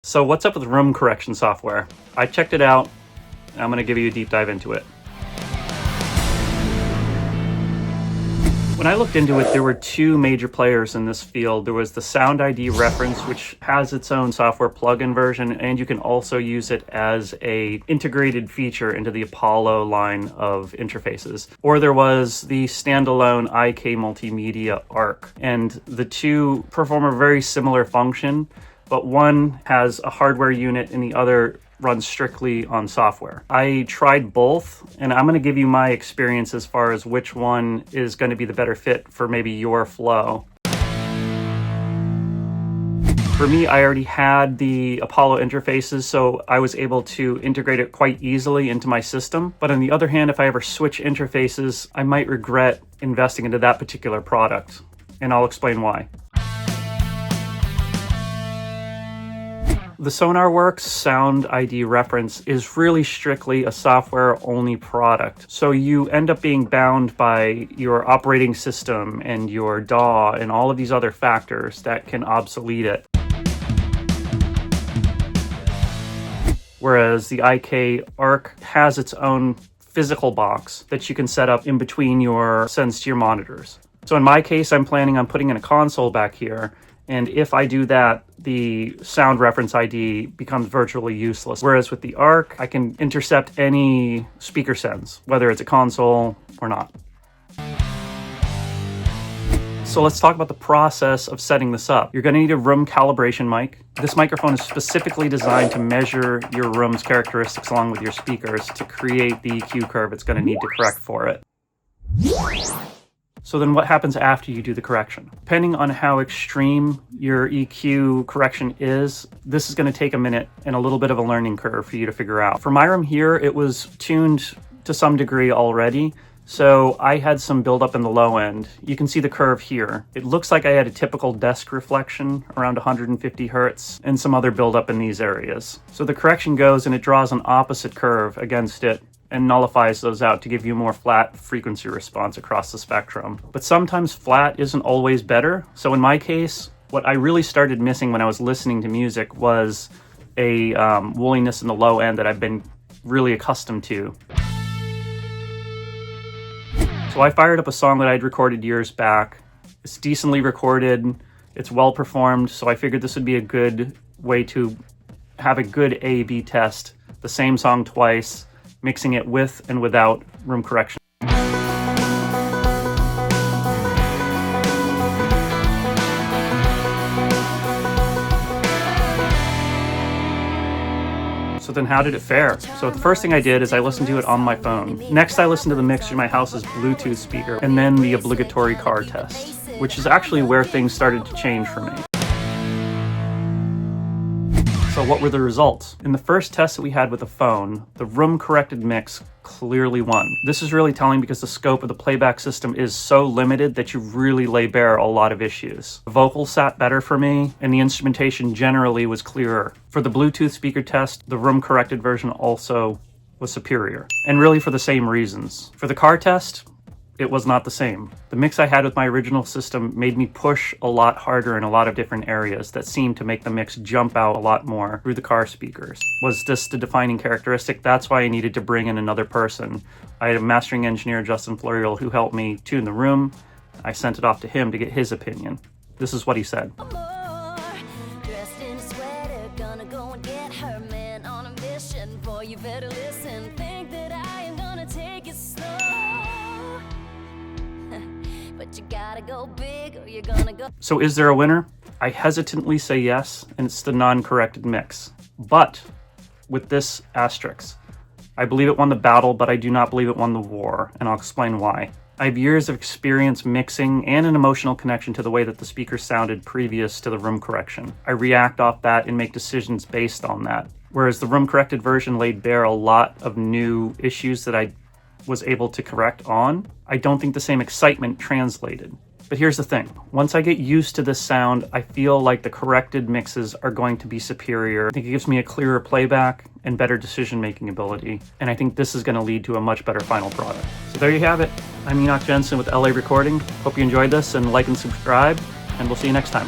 So what's up with room correction software? I checked it out, and I'm going to give you a deep dive into it. When I looked into it, there were two major players in this field. There was the SoundID Reference, which has its own software plugin version, and you can also use it as a integrated feature into the Apollo line of interfaces. Or there was the standalone IK Multimedia Arc, and the two perform a very similar function, but one has a hardware unit and the other runs strictly on software. I tried both, and I'm going to give you my experience as far as which one is going to be the better fit for maybe your flow. For me, I already had the Apollo interfaces, so I was able to integrate it quite easily into my system. But on the other hand, if I ever switch interfaces, I might regret investing into that particular product, and I'll explain why. The Sonarworks SoundID Reference is really strictly a software-only product. So you end up being bound by your operating system and your DAW and all of these other factors that can obsolete it. Whereas the IK Arc has its own physical box that you can set up in between your sends to your monitors. So in my case, I'm planning on putting in a console back here. And if I do that, the sound reference ID becomes virtually useless. Whereas with the ARC, I can intercept any speaker sends, whether it's a console or not. So let's talk about the process of setting this up. You're going to need a room calibration mic. This microphone is specifically designed to measure your room's characteristics along with your speakers to create the EQ curve it's going to need to correct for it. So then what happens after you do the correction? Depending on how extreme your EQ correction is, this is going to take a minute and a little bit of a learning curve for you to figure out. For my room here, it was tuned to some degree already, so I had some buildup in the low end. You can see the curve here. It looks like I had a typical desk reflection around 150 hertz and some other buildup in these areas. So the correction goes and it draws an opposite curve against it and nullifies those out to give you a more flat frequency response across the spectrum. But sometimes flat isn't always better. So in my case, what I really started missing when I was listening to music was a woolliness in the low end that I've been really accustomed to. So I fired up a song that I'd recorded years back. It's decently recorded, it's well performed, so I figured this would be a good way to have a good A/B test, the same song twice, mixing it with and without room correction. So then how did it fare? So the first thing I did is I listened to it on my phone. Next, I listened to the mix through my house's Bluetooth speaker, and then the obligatory car test, which is actually where things started to change for me. So what were the results? In the first test that we had with the phone, the room corrected mix clearly won. This is really telling because the scope of the playback system is so limited that you really lay bare a lot of issues. The vocals sat better for me, and the instrumentation generally was clearer. For the Bluetooth speaker test, the room corrected version also was superior, and really for the same reasons. For the car test, it was not the same. The mix I had with my original system made me push a lot harder in a lot of different areas that seemed to make the mix jump out a lot more through the car speakers. Was this the defining characteristic? That's why I needed to bring in another person. I had a mastering engineer, Justin Florial, who helped me tune the room. I sent it off to him to get his opinion. This is what he said. But you gotta go big or you're gonna go. So is there a winner? I hesitantly say yes, and it's the non-corrected mix. But with this asterisk, I believe it won the battle, but I do not believe it won the war, and I'll explain why. I have years of experience mixing and an emotional connection to the way that the speakers sounded previous to the room correction. I react off that and make decisions based on that. Whereas the room corrected version laid bare a lot of new issues that I was able to correct on, I don't think the same excitement translated. But here's the thing. Once I get used to this sound, I feel like the corrected mixes are going to be superior. I think it gives me a clearer playback and better decision-making ability. And I think this is going to lead to a much better final product. So there you have it. I'm Enoch Jensen with LA Recording. Hope you enjoyed this, and like and subscribe, and we'll see you next time.